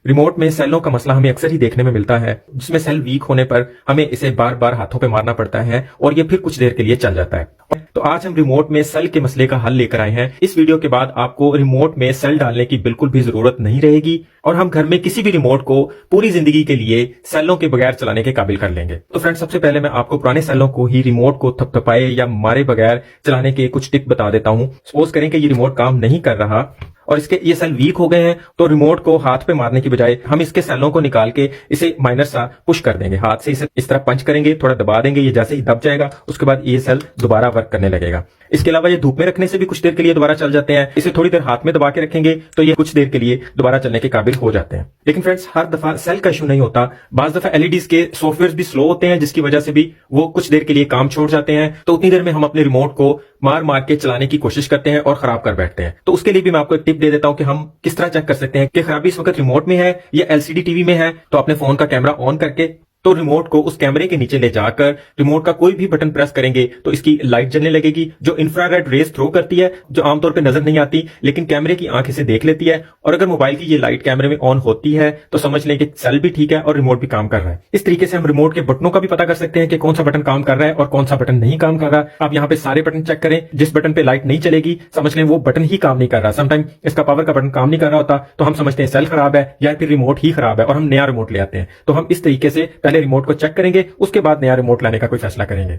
Remote में सेलों का मसला हमें अक्सर ही देखने में मिलता है, जिसमें सेल वीक होने पर हमें इसे बार बार हाथों पे मारना पड़ता है और ये फिर कुछ देर के लिए चल जाता है। तो आज हम रिमोट में सेल के मसले का हल लेकर आए हैं। इस वीडियो के बाद आपको रिमोट में सेल डालने की बिल्कुल भी जरूरत नहीं रहेगी और हम घर में किसी भी रिमोट को पूरी जिंदगी के लिए सेलों के बगैर चलाने के काबिल कर लेंगे। तो फ्रेंड्स, सबसे पहले मैं आपको पुराने सेलों को ही रिमोट को थपथपाए या मारे बगैर चलाने के कुछ टिप बता देता हूं। सपोज करें कि ये रिमोट काम नहीं कर रहा और इसके ये सेल वीक हो गए हैं, तो रिमोट को हाथ पे मारने की बजाय हम इसके सेलों को निकाल के इसे माइनर सा पुश कर देंगे। हाथ से इसे इस तरह पंच करेंगे, थोड़ा दबा देंगे, ये जैसे ही दब जाएगा उसके बाद ये सेल दोबारा वर्क करने लगेगा। इसके अलावा ये धूप में रखने से भी कुछ देर के लिए दोबारा चल जाते हैं। इसे थोड़ी देर हाथ में दबा के रखेंगे तो ये कुछ देर के लिए दोबारा चलने के काबिल हो जाते हैं। लेकिन फ्रेंड्स, हर दफा सेल का इशू नहीं होता। बाज दफा एलईडीज के सॉफ्टवेयर भी स्लो होते हैं, जिसकी वजह से भी वो कुछ देर के लिए काम छोड़ जाते हैं। तो उतनी देर में हम अपने रिमोट को मार मार के चलाने की कोशिश करते हैं और खराब कर बैठते हैं। तो उसके लिए भी मैं आपको एक टिप दे देता हूं कि हम किस तरह चेक कर सकते हैं कि खराबी इस वक्त रिमोट में है या एलसीडी टीवी में है। तो अपने फोन का कैमरा ऑन करके तो रिमोट को उस कैमरे के नीचे ले जाकर रिमोट का कोई भी बटन प्रेस करेंगे तो इसकी लाइट जलने लगेगी, जो इंफ्रारेड रेस थ्रो करती है, जो आमतौर पे नजर नहीं आती लेकिन कैमरे की आंख इसे देख लेती है। और अगर मोबाइल की ये लाइट कैमरे में ऑन होती है तो समझ लें कि सेल भी ठीक है और रिमोट भी काम कर रहा है। इस तरीके से हम रिमोट के बटनों का भी पता कर सकते हैं कि कौन सा बटन काम कर रहा है और कौन सा बटन नहीं काम कर रहा। आप यहाँ पे सारे बटन चेक करें, जिस बटन पे लाइट नहीं चलेगी समझ लें वो बटन ही काम नहीं कर रहा। समटाइम इसका पावर का बटन काम नहीं कर रहा होता तो हम समझते हैं सेल खराब है या फिर रिमोट ही खराब है और हम नया रिमोट ले आते हैं। तो हम इस तरीके से पहले रिमोट को चेक करेंगे, उसके बाद नया रिमोट लाने का कोई फैसला करेंगे।